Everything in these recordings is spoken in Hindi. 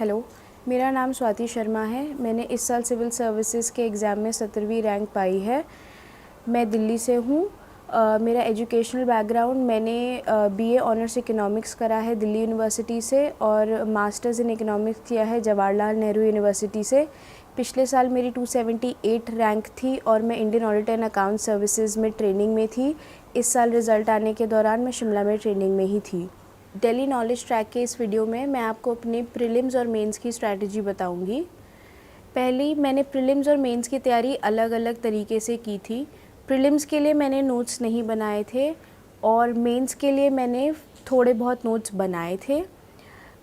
हेलो, मेरा नाम स्वाति शर्मा है। मैंने इस साल सिविल सर्विसेज के एग्ज़ाम में 17वीं रैंक पाई है। मैं दिल्ली से हूँ। मेरा एजुकेशनल बैकग्राउंड, मैंने बीए ऑनर्स इकोनॉमिक्स करा है दिल्ली यूनिवर्सिटी से और मास्टर्स इन इकोनॉमिक्स किया है जवाहरलाल नेहरू यूनिवर्सिटी से। पिछले साल मेरी 278 रैंक थी और मैं Indian audit and account services में ट्रेनिंग में थी। इस साल रिज़ल्ट आने के दौरान मैं शिमला में ट्रेनिंग में ही थी। दिल्ली नॉलेज ट्रैक के इस वीडियो में मैं आपको अपने प्रीलिम्स और मेंस की स्ट्रैटेजी बताऊंगी। पहली, मैंने प्रीलिम्स और मेंस की तैयारी अलग अलग तरीके से की थी। प्रीलिम्स के लिए मैंने नोट्स नहीं बनाए थे और मेंस के लिए मैंने थोड़े बहुत नोट्स बनाए थे।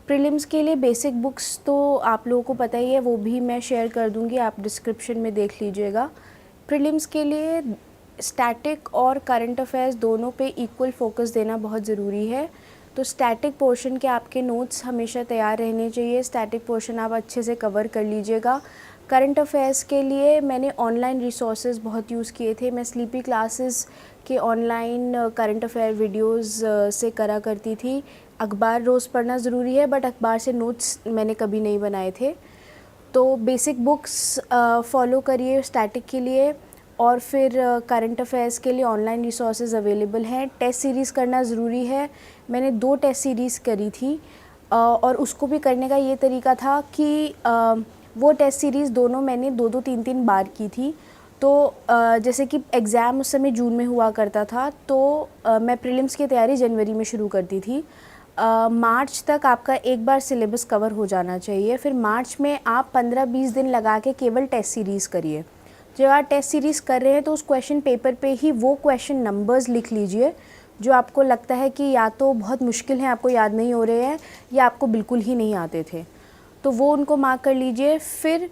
प्रीलिम्स के लिए बेसिक बुक्स तो आप लोगों को पता ही है, वो भी मैं शेयर कर दूंगी, आप डिस्क्रिप्शन में देख लीजिएगा। प्रीलिम्स के लिए स्टैटिक और करंट अफेयर्स दोनों पे इक्वल फोकस देना बहुत ज़रूरी है। तो स्टैटिक पोर्शन के आपके नोट्स हमेशा तैयार रहने चाहिए। स्टैटिक पोर्शन आप अच्छे से कवर कर लीजिएगा। करंट अफेयर्स के लिए मैंने ऑनलाइन रिसोर्सेज बहुत यूज़ किए थे। मैं स्लीपी क्लासेस के ऑनलाइन करंट अफेयर वीडियोस से करा करती थी। अखबार रोज़ पढ़ना ज़रूरी है, बट अखबार से नोट्स मैंने कभी नहीं बनाए थे। तो बेसिक बुक्स फॉलो करिए स्टैटिक के लिए। और फिर करंट अफेयर्स के लिए ऑनलाइन रिसोर्सेज अवेलेबल हैं। टेस्ट सीरीज़ करना ज़रूरी है। मैंने 2 टेस्ट सीरीज़ करी थी और उसको भी करने का ये तरीका था कि वो टेस्ट सीरीज़ दोनों मैंने 2-2 3-3 बार की थी। तो जैसे कि एग्ज़ाम उस समय जून में हुआ करता था, तो मैं प्रीलिम्स की तैयारी जनवरी में शुरू करती थी। मार्च तक आपका एक बार सिलेबस कवर हो जाना चाहिए। फिर मार्च में आप 15-20 दिन लगा के केवल टेस्ट सीरीज़ करिए। जब आप टेस्ट सीरीज़ कर रहे हैं तो उस क्वेश्चन पेपर पे ही वो क्वेश्चन नंबर्स लिख लीजिए जो आपको लगता है कि या तो बहुत मुश्किल हैं, आपको याद नहीं हो रहे हैं, या आपको बिल्कुल ही नहीं आते थे, तो वो उनको मार्क कर लीजिए। फिर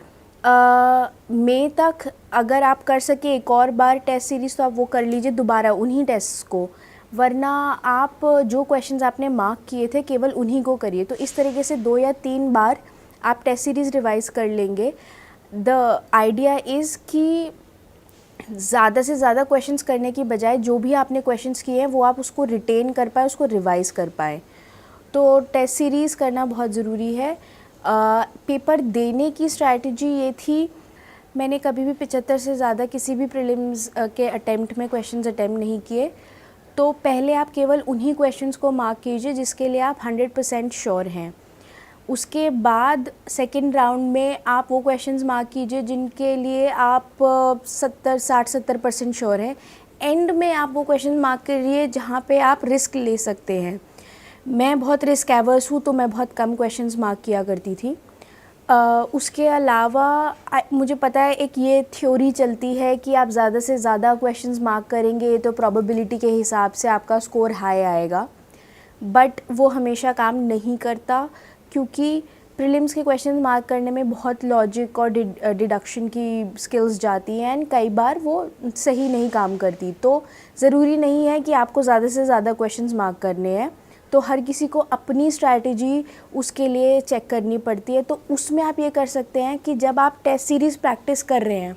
मई तक अगर आप कर सके एक और बार टेस्ट सीरीज़ तो आप वो कर लीजिए दोबारा उन्हीं टेस्ट को, वरना आप जो क्वेश्चंस आपने मार्क किए थे केवल उन्हीं को करिए। तो इस तरीके से 2 या 3 बार आप टेस्ट सीरीज़ रिवाइज़ कर लेंगे। द आइडिया इज़ कि ज़्यादा से ज़्यादा क्वेश्चंस करने की बजाय जो भी आपने क्वेश्चंस किए हैं वो आप उसको रिटेन कर पाए, उसको रिवाइज़ कर पाए। तो टेस्ट सीरीज़ करना बहुत ज़रूरी है। पेपर देने की स्ट्रैटेजी ये थी, मैंने कभी भी 75 से ज़्यादा किसी भी प्रीलिम्स के अटेम्प्ट में क्वेश्चंस अटेम्प्ट नहीं किए। तो पहले आप केवल उन्हीं क्वेश्चंस को मार्क कीजिए जिसके लिए आप 100% श्योर हैं। उसके बाद सेकंड राउंड में आप वो क्वेश्चंस मार्क कीजिए जिनके लिए आप 60-70% श्योर हैं। एंड में आप वो क्वेश्चन मार्क करिए जहाँ पे आप रिस्क ले सकते हैं। मैं बहुत रिस्क एवर्स हूँ, तो मैं बहुत कम क्वेश्चंस मार्क किया करती थी। उसके अलावा मुझे पता है एक ये थ्योरी चलती है कि आप ज़्यादा से ज़्यादा क्वेश्चंस मार्क करेंगे तो प्रोबेबिलिटी के हिसाब से आपका स्कोर हाई आएगा, बट वो हमेशा काम नहीं करता, क्योंकि प्रीलिम्स के क्वेश्चन मार्क करने में बहुत लॉजिक और डिडक्शन की स्किल्स जाती हैं एंड कई बार वो सही नहीं काम करती। तो ज़रूरी नहीं है कि आपको ज़्यादा से ज़्यादा क्वेश्चंस मार्क करने हैं। तो हर किसी को अपनी स्ट्रैटेजी उसके लिए चेक करनी पड़ती है। तो उसमें आप ये कर सकते हैं कि जब आप टेस्ट सीरीज़ प्रैक्टिस कर रहे हैं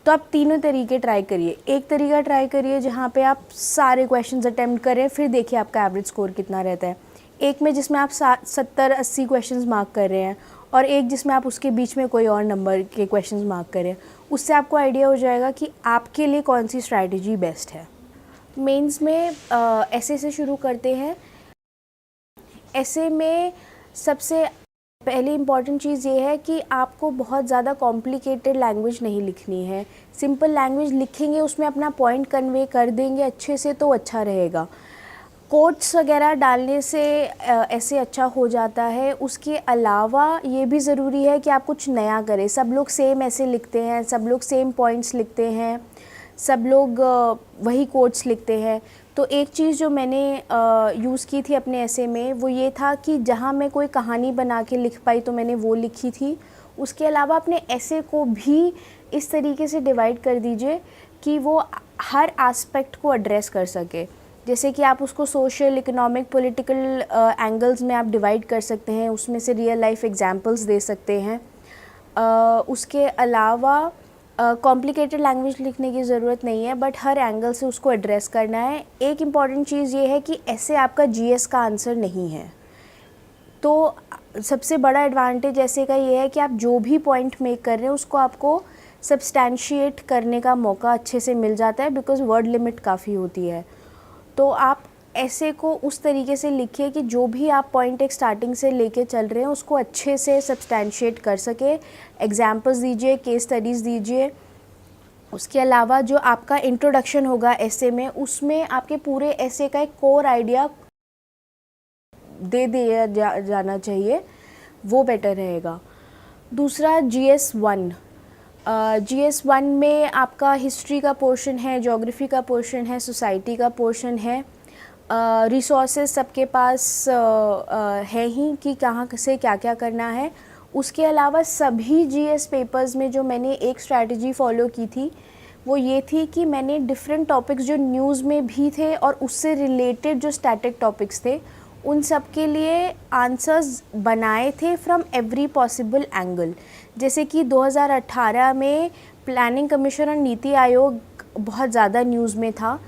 तो आप तीनों तरीके ट्राई करिए। एक तरीका ट्राई करिए जहाँ पे आप सारे क्वेश्चंस अटेम्प्ट करें, फिर देखिए आपका एवरेज स्कोर कितना रहता है। एक में जिसमें आप 70-80 क्वेश्चंस मार्क कर रहे हैं और एक जिसमें आप उसके बीच में कोई और नंबर के क्वेश्चंस मार्क करें। उससे आपको आइडिया हो जाएगा कि आपके लिए कौन सी स्ट्रैटेजी बेस्ट है। मेंस में ऐसे से शुरू करते हैं। ऐसे में सबसे पहली इम्पॉर्टेंट चीज़ ये है कि आपको बहुत ज़्यादा कॉम्प्लिकेटेड लैंग्वेज नहीं लिखनी है। सिंपल लैंग्वेज लिखेंगे, उसमें अपना पॉइंट कन्वे कर देंगे अच्छे से तो अच्छा रहेगा। कोट्स वगैरह डालने से ऐसे अच्छा हो जाता है। उसके अलावा ये भी ज़रूरी है कि आप कुछ नया करें। सब लोग सेम ऐसे लिखते हैं, सब लोग सेम पॉइंट्स लिखते हैं, सब लोग वही कोट्स लिखते हैं। तो एक चीज़ जो मैंने यूज़ की थी अपने ऐसे में वो ये था कि जहाँ मैं कोई कहानी बना के लिख पाई तो मैंने वो लिखी थी। उसके अलावा अपने ऐसे को भी इस तरीके से डिवाइड कर दीजिए कि वो हर एस्पेक्ट को एड्रेस कर सके। जैसे कि आप उसको सोशल, इकोनॉमिक, पॉलिटिकल एंगल्स में आप डिवाइड कर सकते हैं, उसमें से रियल लाइफ एग्जांपल्स दे सकते हैं। उसके अलावा कॉम्प्लिकेटेड लैंग्वेज लिखने की ज़रूरत नहीं है, बट हर एंगल से उसको एड्रेस करना है। एक इम्पॉर्टेंट चीज़ ये है कि ऐसे आपका जीएस का आंसर नहीं है। तो सबसे बड़ा एडवांटेज ऐसे का ये है कि आप जो भी पॉइंट मेक कर रहे हैं उसको आपको सब्सटैंशिएट करने का मौका अच्छे से मिल जाता है, बिकॉज़ वर्ड लिमिट काफ़ी होती है। तो आप ऐसे को उस तरीके से लिखिए कि जो भी आप पॉइंट एक स्टार्टिंग से लेके चल रहे हैं उसको अच्छे से सब्सटैंशिएट कर सके। एग्जाम्पल्स दीजिए, केस स्टडीज़ दीजिए। उसके अलावा जो आपका इंट्रोडक्शन होगा एसे में, उसमें आपके पूरे एसे का एक कोर आइडिया दे दिया जाना चाहिए, वो बेटर रहेगा। दूसरा GS1। GS1 में आपका हिस्ट्री का पोर्शन है, ज्योग्राफी का पोर्शन है, सोसाइटी का पोर्शन है। रिसोर्सेज सबके पास है ही कि कहाँ से क्या क्या करना है। उसके अलावा सभी GS पेपर्स में जो मैंने एक स्ट्रैटेजी फॉलो की थी वो ये थी कि मैंने डिफरेंट टॉपिक्स जो न्यूज़ में भी थे और उससे रिलेटेड जो स्टैटिक टॉपिक्स थे उन सब के लिए आंसर्स बनाए थे फ्रॉम एवरी पॉसिबल एंगल। जैसे कि 2018 में प्लानिंग कमीशन और नीति आयोग बहुत ज़्यादा न्यूज़ में था,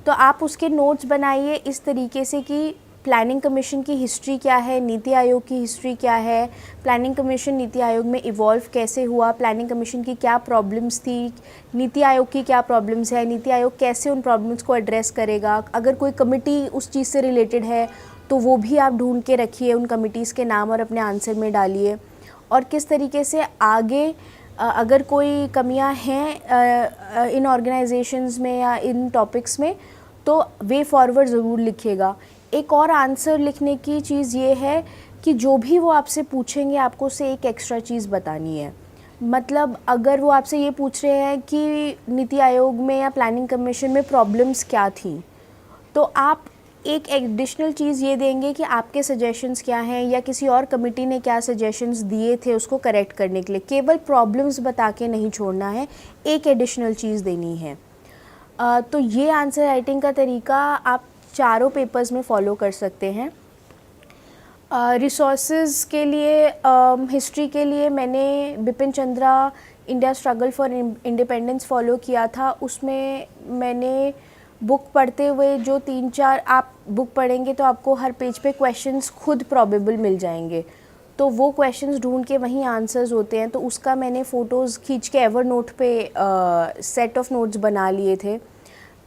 तो आप उसके नोट्स बनाइए इस तरीके से कि प्लानिंग कमीशन की हिस्ट्री क्या है, नीति आयोग की हिस्ट्री क्या है, प्लानिंग कमीशन नीति आयोग में इवॉल्व कैसे हुआ, प्लानिंग कमीशन की क्या प्रॉब्लम्स थी, नीति आयोग की क्या प्रॉब्लम्स है, नीति आयोग कैसे उन प्रॉब्लम्स को एड्रेस करेगा। अगर कोई कमिटी उस चीज़ से रिलेटेड है तो वो भी आप ढूंढ के रखिए, उन कमिटीज़ के नाम और अपने आंसर में डालिए। और किस तरीके से आगे अगर कोई कमियां हैं इन ऑर्गेनाइजेशंस में या इन टॉपिक्स में तो वे फॉरवर्ड ज़रूर लिखिएगा। एक और आंसर लिखने की चीज़ ये है कि जो भी वो आपसे पूछेंगे आपको उससे एक एक्स्ट्रा चीज़ बतानी है। मतलब अगर वो आपसे ये पूछ रहे हैं कि नीति आयोग में या प्लानिंग कमीशन में प्रॉब्लम्स क्या थी, तो आप एक एडिशनल चीज़ ये देंगे कि आपके सजेशंस क्या हैं या किसी और कमेटी ने क्या सजेशंस दिए थे उसको करेक्ट करने के लिए। केवल प्रॉब्लम्स बता के नहीं छोड़ना है, एक एडिशनल चीज़ देनी है। तो ये आंसर राइटिंग का तरीका आप चारों पेपर्स में फॉलो कर सकते हैं। रिसोर्सेज के लिए, हिस्ट्री के लिए मैंने Bipin Chandra India struggle for independence follow किया था। उसमें मैंने बुक पढ़ते हुए जो 3-4 आप बुक पढ़ेंगे तो आपको हर पेज पे क्वेश्चंस खुद प्रोबेबल मिल जाएंगे, तो वो क्वेश्चंस ढूंढ के वहीं आंसर्स होते हैं। तो उसका मैंने फ़ोटोज़ खींच के एवर नोट पे सेट ऑफ नोट्स बना लिए थे।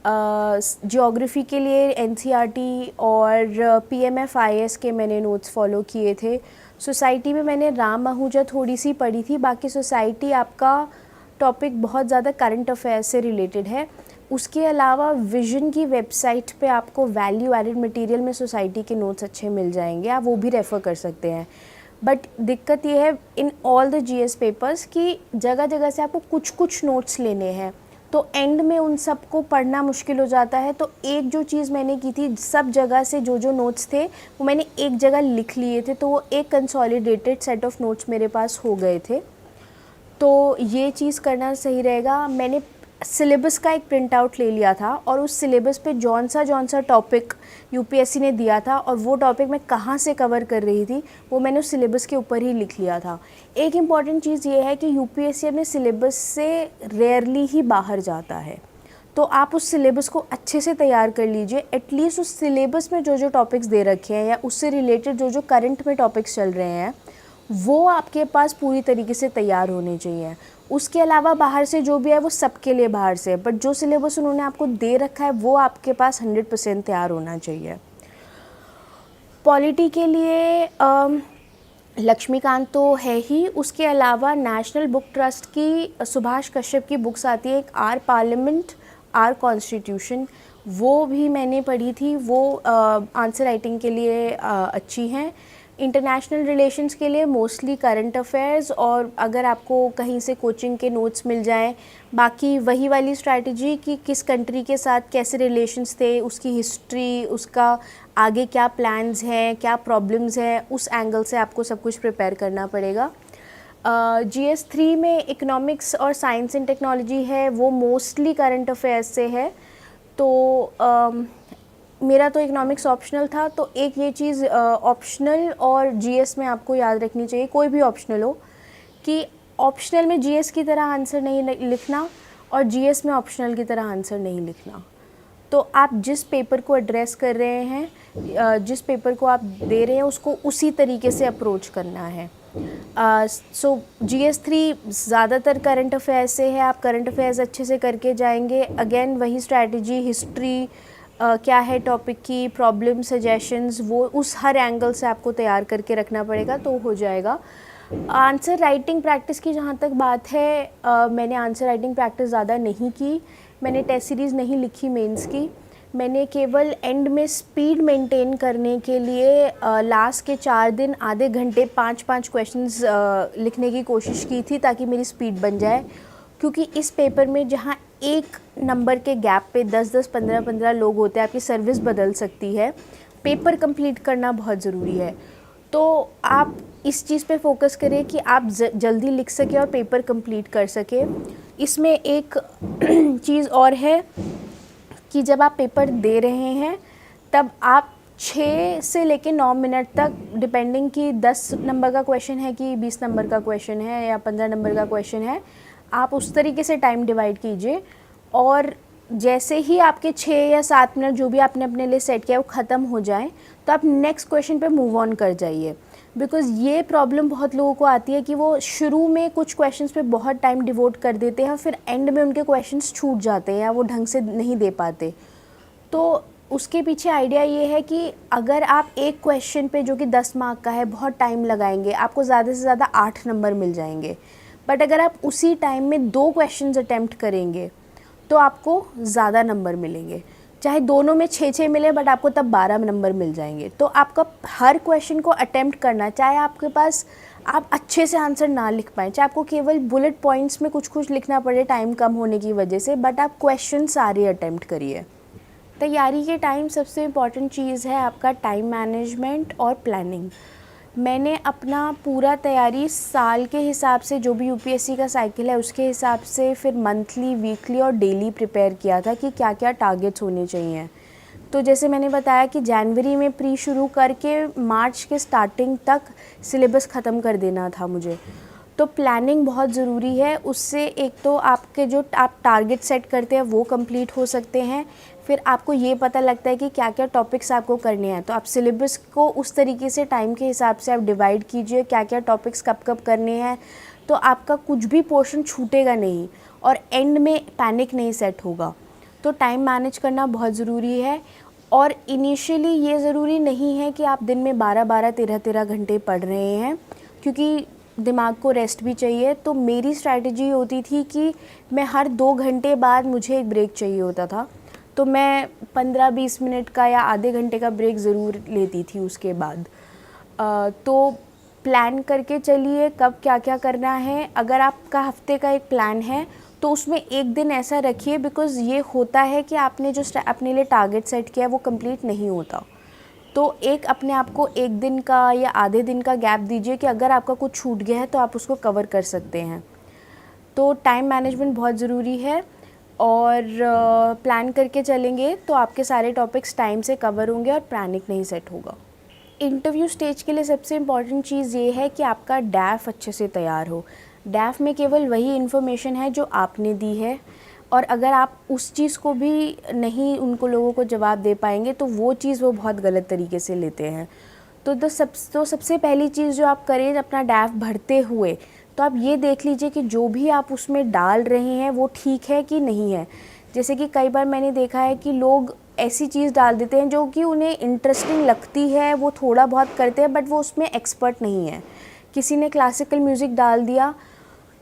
ज्योग्राफी के लिए NCERT और PMFIS के मैंने नोट्स फॉलो किए थे। सोसाइटी में मैंने राम आहूजा थोड़ी सी पढ़ी थी, बाकी सोसाइटी आपका टॉपिक बहुत ज़्यादा करंट अफेयर्स से रिलेटेड है। उसके अलावा विजन की वेबसाइट पे आपको वैल्यू एडेड मटेरियल में सोसाइटी के नोट्स अच्छे मिल जाएंगे, आप वो भी रेफ़र कर सकते हैं। बट दिक्कत ये है in all the GS papers कि जगह जगह से आपको कुछ कुछ नोट्स लेने हैं, तो एंड में उन सबको पढ़ना मुश्किल हो जाता है। तो एक जो चीज़ मैंने की थी, सब जगह से जो जो नोट्स थे वो मैंने एक जगह लिख लिए थे, तो वो एक कंसोलिडेटेड सेट ऑफ नोट्स मेरे पास हो गए थे। तो ये चीज़ करना सही रहेगा। मैंने सिलेबस का एक प्रिंट आउट ले लिया था और उस सिलेबस पे जौन सा टॉपिक UPSC ने दिया था और वो टॉपिक मैं कहाँ से कवर कर रही थी वो मैंने उस सिलेबस के ऊपर ही लिख लिया था। एक इम्पॉर्टेंट चीज़ ये है कि UPSC अपने सिलेबस से रेयरली ही बाहर जाता है, तो आप उस सिलेबस को अच्छे से तैयार कर लीजिए। एटलीस्ट उस सिलेबस में जो जो टॉपिक्स दे रखे हैं या उससे रिलेटेड जो जो करंट में टॉपिक्स चल रहे हैं वो आपके पास पूरी तरीके से तैयार होने चाहिए। उसके अलावा बाहर से जो भी है वो सबके लिए बाहर से है, बट जो सिलेबस उन्होंने आपको दे रखा है वो आपके पास 100% तैयार होना चाहिए। पॉलिटी के लिए लक्ष्मीकांत तो है ही, उसके अलावा नेशनल बुक ट्रस्ट की सुभाष कश्यप की बुक्स आती है, एक आर पार्लियामेंट आर कॉन्स्टिट्यूशन, वो भी मैंने पढ़ी थी। वो आंसर राइटिंग के लिए अच्छी हैं। इंटरनेशनल रिलेशंस के लिए मोस्टली करंट अफेयर्स, और अगर आपको कहीं से कोचिंग के नोट्स मिल जाएं, बाकी वही वाली स्ट्रैटेजी कि किस कंट्री के साथ कैसे रिलेशंस थे, उसकी हिस्ट्री, उसका आगे क्या प्लान्स हैं, क्या प्रॉब्लम्स हैं, उस एंगल से आपको सब कुछ प्रिपेयर करना पड़ेगा। GS3 में इकोनॉमिक्स और साइंस एंड टेक्नोलॉजी है, वो मोस्टली करंट अफेयर्स से है। तो मेरा तो इकोनॉमिक्स ऑप्शनल था, तो एक ये चीज़ ऑप्शनल और GS में आपको याद रखनी चाहिए, कोई भी ऑप्शनल हो, कि ऑप्शनल में GS की तरह आंसर नहीं लिखना और GS में ऑप्शनल की तरह आंसर नहीं लिखना। तो आप जिस पेपर को एड्रेस कर रहे हैं, जिस पेपर को आप दे रहे हैं, उसको उसी तरीके से अप्रोच करना है। सो GS3 ज़्यादातर करंट अफेयर्स से है, आप करंट अफेयर्स अच्छे से करके जाएंगे। अगेन वही स्ट्रैटेजी, हिस्ट्री क्या है टॉपिक की, प्रॉब्लम, सजेशंस, वो उस हर एंगल से आपको तैयार करके रखना पड़ेगा, तो हो जाएगा। आंसर राइटिंग प्रैक्टिस की जहाँ तक बात है, मैंने आंसर राइटिंग प्रैक्टिस ज़्यादा नहीं की, मैंने टेस्ट सीरीज़ नहीं लिखी मेंस की। मैंने केवल एंड में स्पीड मेंटेन करने के लिए लास्ट के 4 दिन आधे घंटे 5-5 क्वेश्चंस लिखने की कोशिश की थी, ताकि मेरी स्पीड बन जाए। क्योंकि इस पेपर में जहाँ एक नंबर के गैप पे 10-10, 15-15 लोग होते हैं, आपकी सर्विस बदल सकती है, पेपर कंप्लीट करना बहुत ज़रूरी है। तो आप इस चीज़ पे फोकस करें कि आप जल्दी लिख सकें और पेपर कंप्लीट कर सकें। इसमें एक चीज़ और है कि जब आप पेपर दे रहे हैं तब आप 6 से लेके 9 मिनट तक, डिपेंडिंग कि 10 नंबर का क्वेश्चन है कि 20 नंबर का क्वेश्चन है या 15 नंबर का क्वेश्चन है, आप उस तरीके से टाइम डिवाइड कीजिए। और जैसे ही आपके 6 या 7 मिनट जो भी आपने अपने लिए सेट किया वो ख़त्म हो जाए, तो आप नेक्स्ट क्वेश्चन पे मूव ऑन कर जाइए। बिकॉज़ ये प्रॉब्लम बहुत लोगों को आती है कि वो शुरू में कुछ क्वेश्चंस पे बहुत टाइम डिवोट कर देते हैं और फिर एंड में उनके क्वेश्चंस छूट जाते हैं या वो ढंग से नहीं दे पाते। तो उसके पीछे आइडिया ये है कि अगर आप एक क्वेश्चन पे जो कि 10 मार्क का है बहुत टाइम लगाएंगे, आपको ज़्यादा से ज़्यादा 8 नंबर मिल जाएंगे। बट अगर आप उसी टाइम में 2 क्वेश्चंस अटैम्प्ट करेंगे तो आपको ज़्यादा नंबर मिलेंगे। चाहे दोनों में 6-6 मिले, बट आपको तब 12 नंबर मिल जाएंगे। तो आपका हर क्वेश्चन को अटैम्प्ट करना, चाहे आपके पास आप अच्छे से आंसर ना लिख पाएँ, चाहे आपको केवल बुलेट पॉइंट्स में कुछ लिखना पड़े टाइम कम होने की वजह से, बट आप क्वेश्चन सारे अटैम्प्ट करिए। तैयारी के टाइम सबसे इम्पॉर्टेंट चीज़ है आपका टाइम मैनेजमेंट और प्लानिंग। मैंने अपना पूरा तैयारी साल के हिसाब से, जो भी UPSC का साइकिल है उसके हिसाब से, फिर मंथली, वीकली और डेली प्रिपेयर किया था कि क्या क्या टारगेट्स होने चाहिए। तो जैसे मैंने बताया कि जनवरी में प्री शुरू करके मार्च के स्टार्टिंग तक सिलेबस ख़त्म कर देना था मुझे। तो प्लानिंग बहुत ज़रूरी है। उससे एक तो आपके जो आप टारगेट सेट करते हैं वो कंप्लीट हो सकते हैं, फिर आपको ये पता लगता है कि क्या क्या टॉपिक्स आपको करने हैं। तो आप सिलेबस को उस तरीके से टाइम के हिसाब से आप डिवाइड कीजिए, क्या क्या टॉपिक्स कब कब करने हैं, तो आपका कुछ भी पोर्शन छूटेगा नहीं और एंड में पैनिक नहीं सेट होगा। तो टाइम मैनेज करना बहुत ज़रूरी है। और इनिशियली ये ज़रूरी नहीं है कि आप दिन में 12-12, 13-13 घंटे पढ़ रहे हैं, क्योंकि दिमाग को रेस्ट भी चाहिए। तो मेरी स्ट्रैटेजी होती थी कि मैं हर 2 घंटे बाद मुझे एक ब्रेक चाहिए होता था, तो मैं 15-20 मिनट का या आधे घंटे का ब्रेक ज़रूर लेती थी उसके बाद। तो प्लान करके चलिए कब क्या क्या करना है। अगर आपका हफ्ते का एक प्लान है तो उसमें एक दिन ऐसा रखिए, बिकॉज़ ये होता है कि आपने जो अपने लिए टारगेट सेट किया है वो कंप्लीट नहीं होता। तो एक अपने आप को एक दिन का या आधे दिन का गैप दीजिए कि अगर आपका कुछ छूट गया है तो आप उसको कवर कर सकते हैं। तो टाइम मैनेजमेंट बहुत ज़रूरी है, और प्लान करके चलेंगे तो आपके सारे टॉपिक्स टाइम से कवर होंगे और पैनिक नहीं सेट होगा। इंटरव्यू स्टेज के लिए सबसे इम्पॉर्टेंट चीज़ ये है कि आपका डैफ अच्छे से तैयार हो। डैफ में केवल वही इन्फॉर्मेशन है जो आपने दी है, और अगर आप उस चीज़ को भी नहीं उनको लोगों को जवाब दे पाएंगे तो वो चीज़ वो बहुत गलत तरीके से लेते हैं। तो सबसे पहली चीज़ जो आप करें अपना डैफ भरते हुए, तो आप ये देख लीजिए कि जो भी आप उसमें डाल रहे हैं वो ठीक है कि नहीं है। जैसे कि कई बार मैंने देखा है कि लोग ऐसी चीज़ डाल देते हैं जो कि उन्हें इंटरेस्टिंग लगती है, वो थोड़ा बहुत करते हैं, बट वो उसमें एक्सपर्ट नहीं है। किसी ने क्लासिकल म्यूज़िक डाल दिया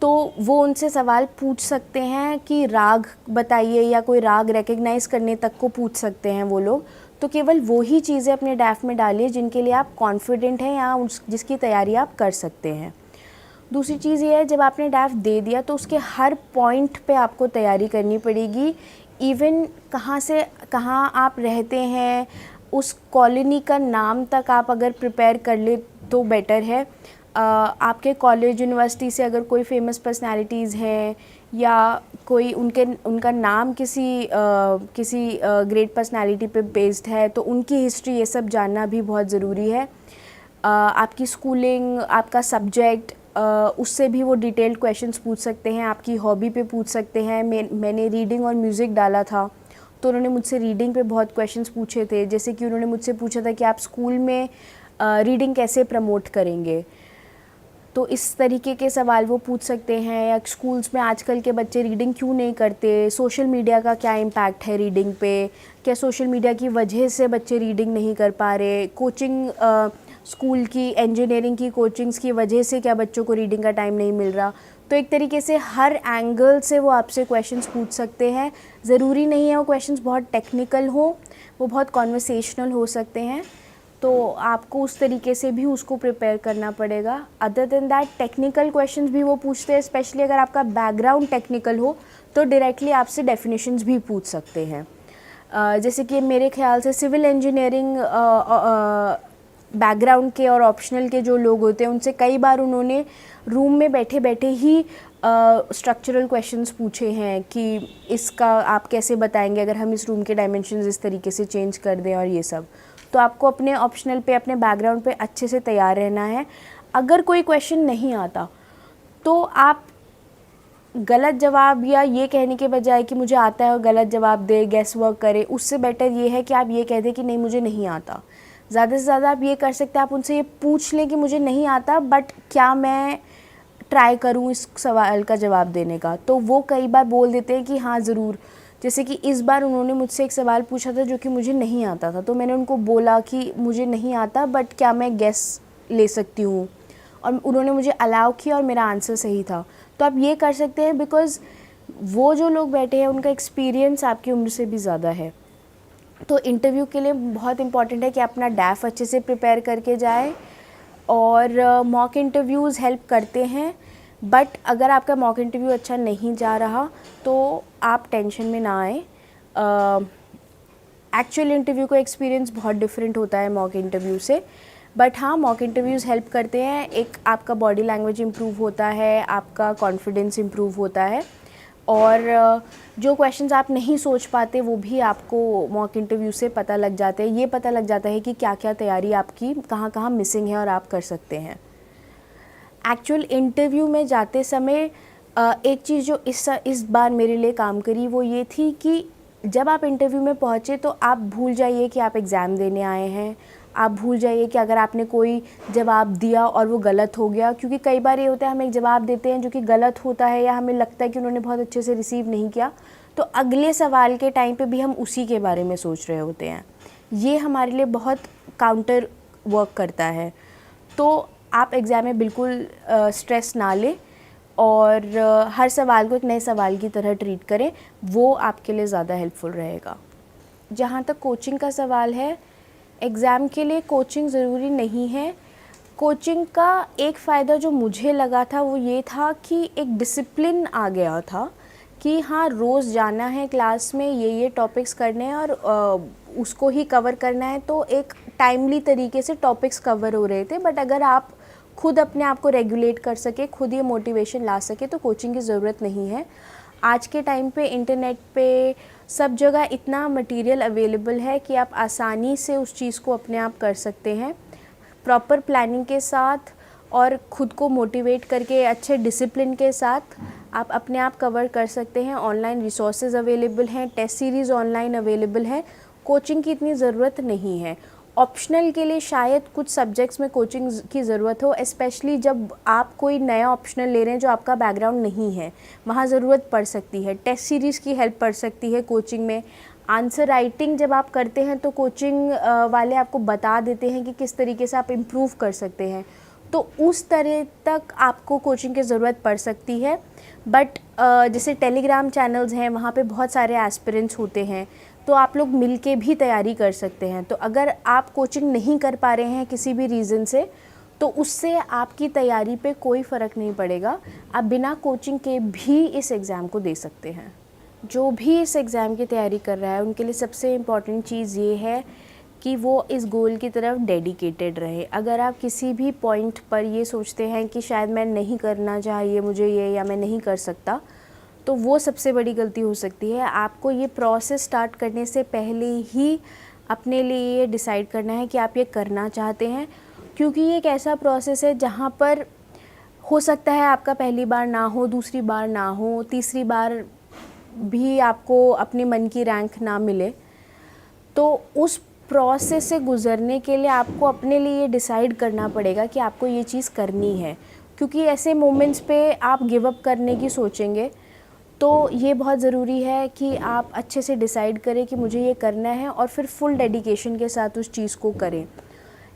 तो वो उनसे सवाल पूछ सकते हैं कि राग बताइए, या कोई राग रिकग्नाइज़ करने तक को पूछ सकते हैं वो लोग। तो केवल वो ही चीज़ें अपने डैफ में डालिए जिनके लिए आप कॉन्फिडेंट हैं या जिसकी तैयारी आप कर सकते हैं। दूसरी चीज़ ये है, जब आपने डैफ दे दिया तो उसके हर पॉइंट पे आपको तैयारी करनी पड़ेगी। इवन कहाँ से कहाँ आप रहते हैं, उस कॉलोनी का नाम तक आप अगर प्रिपेयर कर ले तो बेटर है। आपके कॉलेज यूनिवर्सिटी से अगर कोई फेमस पर्सनालिटीज़ हैं या कोई उनका नाम किसी ग्रेट पर्सनालिटी पे बेस्ड है तो उनकी हिस्ट्री, ये सब जानना भी बहुत ज़रूरी है। आपकी स्कूलिंग, आपका सब्जेक्ट, उससे भी वो डिटेल्ड क्वेश्चंस पूछ सकते हैं, आपकी हॉबी पे पूछ सकते हैं। मैंने रीडिंग और म्यूज़िक डाला था तो उन्होंने मुझसे रीडिंग पे बहुत क्वेश्चंस पूछे थे। जैसे कि उन्होंने मुझसे पूछा था कि आप स्कूल में रीडिंग कैसे प्रमोट करेंगे, तो इस तरीके के सवाल वो पूछ सकते हैं। या स्कूल्स में आजकल के बच्चे रीडिंग क्यों नहीं करते, सोशल मीडिया का क्या इम्पैक्ट है रीडिंग पे, क्या सोशल मीडिया की वजह से बच्चे रीडिंग नहीं कर पा रहे, कोचिंग स्कूल की इंजीनियरिंग की कोचिंग्स की वजह से क्या बच्चों को रीडिंग का टाइम नहीं मिल रहा। तो एक तरीके से हर एंगल से वो आपसे क्वेश्चंस पूछ सकते हैं। ज़रूरी नहीं है वो क्वेश्चंस बहुत टेक्निकल हो, वो बहुत कॉन्वर्सेशनल हो सकते हैं, तो आपको उस तरीके से भी उसको प्रिपेयर करना पड़ेगा। Other than that technical questions भी वो पूछते हैं, स्पेशली अगर आपका बैकग्राउंड टेक्निकल हो तो डायरेक्टली आपसे डेफिनेशंस भी पूछ सकते हैं। जैसे कि मेरे ख्याल से सिविल इंजीनियरिंग बैकग्राउंड के और ऑप्शनल के जो लोग होते हैं उनसे कई बार उन्होंने रूम में बैठे बैठे ही स्ट्रक्चरल क्वेश्चंस पूछे हैं कि इसका आप कैसे बताएंगे अगर हम इस रूम के डायमेंशंस इस तरीके से चेंज कर दें और ये सब। तो आपको अपने ऑप्शनल पे, अपने बैकग्राउंड पे अच्छे से तैयार रहना है। अगर कोई क्वेश्चन नहीं आता तो आप गलत जवाब या ये कहने के बजाय कि मुझे आता है और गलत जवाब दे, गेस वर्क करे, उससे बेटर ये है कि आप ये कह दें कि नहीं मुझे नहीं आता। ज़्यादा से ज़्यादा आप ये कर सकते हैं, आप उनसे ये पूछ लें कि मुझे नहीं आता बट क्या मैं ट्राई करूँ इस सवाल का जवाब देने का। तो वो कई बार बोल देते हैं कि हाँ ज़रूर। जैसे कि इस बार उन्होंने मुझसे एक सवाल पूछा था जो कि मुझे नहीं आता था, तो मैंने उनको बोला कि मुझे नहीं आता बट क्या मैं गेस ले सकती हूँ, और उन्होंने मुझे अलाउ किया और मेरा आंसर सही था। तो आप ये कर सकते हैं बिकॉज़ वो जो लोग बैठे हैं उनका एक्सपीरियंस आपकी उम्र से भी ज़्यादा है। तो इंटरव्यू के लिए बहुत इम्पॉर्टेंट है कि अपना डैफ अच्छे से प्रिपेयर करके जाए, और मॉक इंटरव्यूज़ हेल्प करते हैं। बट अगर आपका मॉक इंटरव्यू अच्छा नहीं जा रहा तो आप टेंशन में ना आए। एक्चुअल इंटरव्यू का एक्सपीरियंस बहुत डिफरेंट होता है मॉक इंटरव्यू से, बट हाँ मॉक इंटरव्यूज़ हेल्प करते हैं। एक आपका बॉडी लैंग्वेज इम्प्रूव होता है, आपका कॉन्फिडेंस इम्प्रूव होता है, और जो क्वेश्चंस आप नहीं सोच पाते वो भी आपको मॉक इंटरव्यू से पता लग जाते हैं। ये पता लग जाता है कि क्या क्या तैयारी आपकी कहाँ कहाँ मिसिंग है और आप कर सकते हैं। एक्चुअल इंटरव्यू में जाते समय एक चीज़ जो इस बार मेरे लिए काम करी वो ये थी कि जब आप इंटरव्यू में पहुँचे तो आप भूल जाइए कि आप एग्ज़ाम देने आए हैं। आप भूल जाइए कि अगर आपने कोई जवाब दिया और वो गलत हो गया, क्योंकि कई बार ये होता है हम एक जवाब देते हैं जो कि गलत होता है या हमें लगता है कि उन्होंने बहुत अच्छे से रिसीव नहीं किया, तो अगले सवाल के टाइम पे भी हम उसी के बारे में सोच रहे होते हैं। ये हमारे लिए बहुत काउंटर वर्क करता है। तो आप एग्ज़ाम में बिल्कुल स्ट्रेस ना लें और हर सवाल को एक नए सवाल की तरह ट्रीट करें, वो आपके लिए ज़्यादा हेल्पफुल रहेगा। जहाँ तक कोचिंग का सवाल है, एग्ज़ाम के लिए कोचिंग ज़रूरी नहीं है। कोचिंग का एक फ़ायदा जो मुझे लगा था वो ये था कि एक डिसिप्लिन आ गया था कि हाँ रोज़ जाना है क्लास में, ये टॉपिक्स करने हैं और उसको ही कवर करना है, तो एक टाइमली तरीके से टॉपिक्स कवर हो रहे थे। बट अगर आप खुद अपने आप को रेगुलेट कर सके, खुद ये मोटिवेशन ला सके, तो कोचिंग की ज़रूरत नहीं है। आज के टाइम पे इंटरनेट पे सब जगह इतना मटेरियल अवेलेबल है कि आप आसानी से उस चीज़ को अपने आप कर सकते हैं। प्रॉपर प्लानिंग के साथ और ख़ुद को मोटिवेट करके अच्छे डिसिप्लिन के साथ आप अपने आप कवर कर सकते हैं। ऑनलाइन रिसोर्सेज अवेलेबल हैं, टेस्ट सीरीज़ ऑनलाइन अवेलेबल है, कोचिंग की इतनी ज़रूरत नहीं है। ऑप्शनल के लिए शायद कुछ सब्जेक्ट्स में कोचिंग की ज़रूरत हो, स्पेशली जब आप कोई नया ऑप्शनल ले रहे हैं जो आपका बैकग्राउंड नहीं है, वहाँ ज़रूरत पड़ सकती है। टेस्ट सीरीज़ की हेल्प पड़ सकती है कोचिंग में। आंसर राइटिंग जब आप करते हैं तो कोचिंग वाले आपको बता देते हैं कि किस तरीके से आप इम्प्रूव कर सकते हैं, तो उस तरह तक आपको कोचिंग की ज़रूरत पड़ सकती है। बट जैसे टेलीग्राम चैनल्स हैं, वहाँ पे बहुत सारे एस्पिरेंट्स होते हैं, तो आप लोग मिल के भी तैयारी कर सकते हैं। तो अगर आप कोचिंग नहीं कर पा रहे हैं किसी भी रीज़न से, तो उससे आपकी तैयारी पे कोई फ़र्क नहीं पड़ेगा। आप बिना कोचिंग के भी इस एग्ज़ाम को दे सकते हैं। जो भी इस एग्ज़ाम की तैयारी कर रहा है उनके लिए सबसे इम्पॉर्टेंट चीज़ ये है कि वो इस गोल की तरफ डेडिकेटेड रहे। अगर आप किसी भी पॉइंट पर ये सोचते हैं कि शायद मैं नहीं करना चाहिए मुझे ये, या मैं नहीं कर सकता, तो वो सबसे बड़ी गलती हो सकती है। आपको ये प्रोसेस स्टार्ट करने से पहले ही अपने लिए ये डिसाइड करना है कि आप ये करना चाहते हैं, क्योंकि ये एक ऐसा प्रोसेस है जहाँ पर हो सकता है आपका पहली बार ना हो, दूसरी बार ना हो, तीसरी बार भी आपको अपने मन की रैंक ना मिले, तो उस प्रोसेस से गुज़रने के लिए आपको अपने लिए ये डिसाइड करना पड़ेगा कि आपको ये चीज़ करनी है। क्योंकि ऐसे मोमेंट्स पे आप गिव अप करने की सोचेंगे, तो ये बहुत ज़रूरी है कि आप अच्छे से डिसाइड करें कि मुझे ये करना है और फिर फुल डेडिकेशन के साथ उस चीज़ को करें।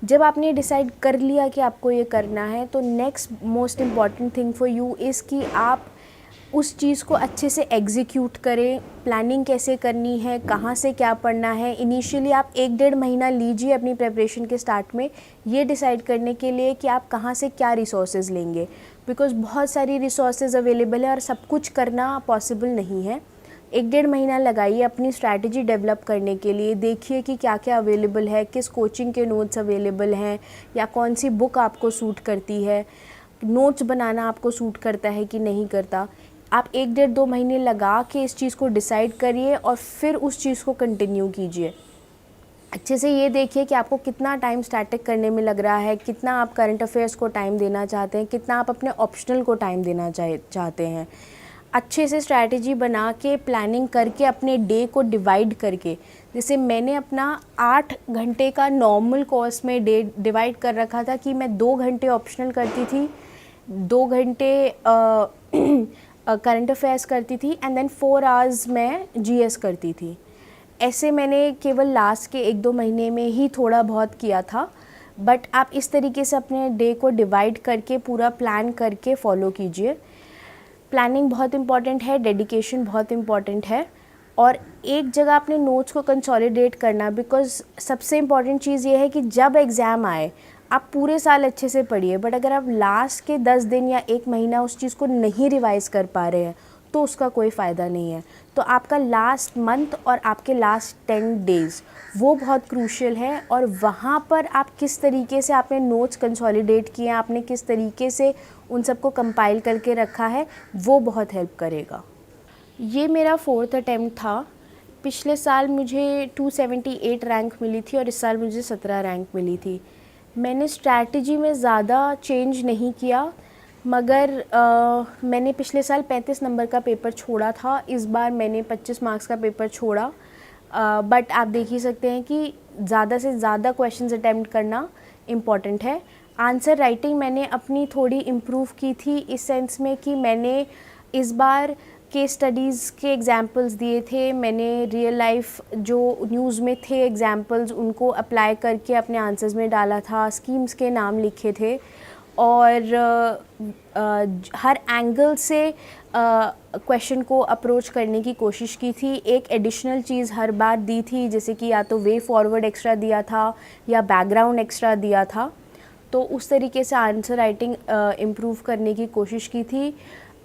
जब आपने डिसाइड कर लिया कि आपको ये करना है, तो next most important thing for you is कि आप उस चीज़ को अच्छे से एग्जीक्यूट करें। प्लानिंग कैसे करनी है, कहाँ से क्या पढ़ना है। इनिशियली आप 1-1.5 महीना लीजिए अपनी प्रिपरेशन के स्टार्ट में ये डिसाइड करने के लिए कि आप कहाँ से क्या रिसोर्सेज लेंगे, बिकॉज़ बहुत सारी रिसोर्सेज अवेलेबल है और सब कुछ करना पॉसिबल नहीं है। 1-1.5 महीना लगाइए अपनी स्ट्रैटेजी डेवलप करने के लिए। देखिए कि क्या क्या अवेलेबल है, किस कोचिंग के नोट्स अवेलेबल हैं, या कौन सी बुक आपको सूट करती है, नोट्स बनाना आपको सूट करता है कि नहीं करता। आप 1-1.5-2 महीने लगा के इस चीज़ को डिसाइड करिए और फिर उस चीज़ को कंटिन्यू कीजिए। अच्छे से ये देखिए कि आपको कितना टाइम स्टैटिक करने में लग रहा है, कितना आप करंट अफेयर्स को टाइम देना चाहते हैं, कितना आप अपने ऑप्शनल को टाइम देना चाहते हैं। अच्छे से स्ट्रैटेजी बना के, प्लानिंग करके, अपने डे को डिवाइड करके, जैसे मैंने अपना 8 घंटे का नॉर्मल कोर्स में डे डिवाइड कर रखा था कि मैं 2 घंटे ऑप्शनल करती थी, 2 घंटे करंट अफेयर्स करती थी, एंड देन 4 आवर्स मैं जीएस करती थी। ऐसे मैंने केवल लास्ट के 1-2 महीने में ही थोड़ा बहुत किया था, बट आप इस तरीके से अपने डे को डिवाइड करके पूरा प्लान करके फॉलो कीजिए। प्लानिंग बहुत इम्पॉर्टेंट है, डेडिकेशन बहुत इम्पॉर्टेंट है, और एक जगह अपने नोट्स को कंसोलिडेट करना, बिकॉज़ सबसे इम्पॉर्टेंट चीज़ ये है कि जब एग्ज़ाम आए आप पूरे साल अच्छे से पढ़िए, बट अगर आप लास्ट के 10 दिन या 1 महीना उस चीज़ को नहीं रिवाइज़ कर पा रहे हैं तो उसका कोई फ़ायदा नहीं है। तो आपका लास्ट मंथ और आपके लास्ट 10 डेज़ वो बहुत क्रूशियल है, और वहाँ पर आप किस तरीके से आपने नोट्स कंसोलिडेट किए हैं, आपने किस तरीके से उन सबको कंपाइल करके रखा है, वो बहुत हेल्प करेगा। ये मेरा 4th अटैम्प्ट था। पिछले साल मुझे 278 रैंक मिली थी और इस साल मुझे 17 रैंक मिली थी। मैंने स्ट्रैटेजी में ज़्यादा चेंज नहीं किया, मगर मैंने पिछले साल 35 नंबर का पेपर छोड़ा था, इस बार मैंने 25 मार्क्स का पेपर छोड़ा। बट आप देख ही सकते हैं कि ज़्यादा से ज़्यादा क्वेश्चंस अटैम्प्ट करना इम्पॉर्टेंट है। आंसर राइटिंग मैंने अपनी थोड़ी इम्प्रूव की थी, इस सेंस में कि मैंने इस बार केस स्टडीज़ के एग्ज़ाम्पल्स दिए थे। मैंने रियल लाइफ जो न्यूज़ में थे एग्ज़ाम्पल्स, उनको अप्लाई करके अपने आंसर्स में डाला था, स्कीम्स के नाम लिखे थे, और हर एंगल से क्वेश्चन को अप्रोच करने की कोशिश की थी। एक एडिशनल चीज़ हर बार दी थी, जैसे कि या तो वे फॉरवर्ड एक्स्ट्रा दिया था या बैकग्राउंड एक्स्ट्रा दिया था। तो उस तरीके से आंसर राइटिंग इम्प्रूव करने की कोशिश की थी,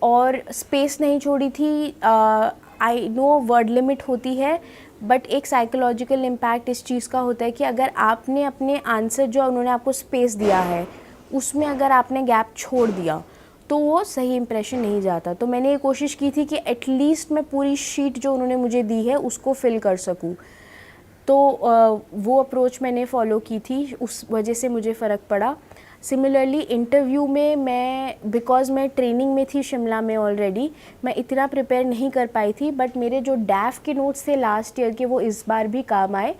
और स्पेस नहीं छोड़ी थी। आई नो वर्ड लिमिट होती है, बट एक साइकोलॉजिकल इम्पैक्ट इस चीज़ का होता है कि अगर आपने अपने आंसर जो उन्होंने आपको स्पेस दिया है उसमें अगर आपने गैप छोड़ दिया तो वो सही इंप्रेशन नहीं जाता। तो मैंने ये कोशिश की थी कि एटलीस्ट मैं पूरी शीट जो उन्होंने मुझे दी है उसको फिल कर सकूं। तो वो अप्रोच मैंने फ़ॉलो की थी, उस वजह से मुझे फ़र्क पड़ा। सिमिलरली इंटरव्यू में बिकॉज़ मैं ट्रेनिंग में थी शिमला में ऑलरेडी, मैं इतना प्रिपेयर नहीं कर पाई थी, बट मेरे जो डैफ के नोट्स थे लास्ट ईयर के वो इस बार भी काम आए।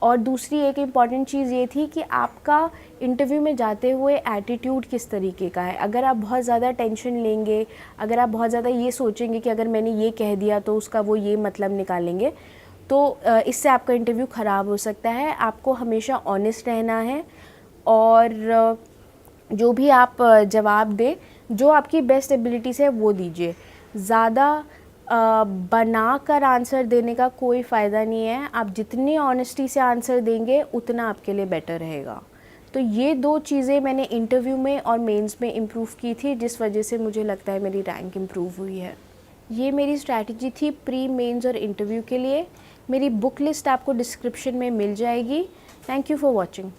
और दूसरी एक इम्पॉर्टेंट चीज़ ये थी कि आपका इंटरव्यू में जाते हुए एटीट्यूड किस तरीके का है। अगर आप बहुत ज़्यादा टेंशन लेंगे, अगर आप बहुत ज़्यादा ये सोचेंगे कि अगर मैंने ये कह दिया तो उसका वो ये मतलब निकालेंगे, तो इससे आपका इंटरव्यू ख़राब हो सकता है। आपको हमेशा ऑनेस्ट रहना है, और जो भी आप जवाब दें, जो आपकी बेस्ट एबिलिटीज़ है वो दीजिए। ज़्यादा बना कर आंसर देने का कोई फ़ायदा नहीं है। आप जितनी ऑनेस्टी से आंसर देंगे उतना आपके लिए बेटर रहेगा। तो ये 2 चीज़ें मैंने इंटरव्यू में और मेंस में इम्प्रूव की थी, जिस वजह से मुझे लगता है मेरी रैंक इम्प्रूव हुई है। ये मेरी स्ट्रैटेजी थी प्री, मेंस और इंटरव्यू के लिए। मेरी बुक लिस्ट आपको डिस्क्रिप्शन में मिल जाएगी। Thank you for watching.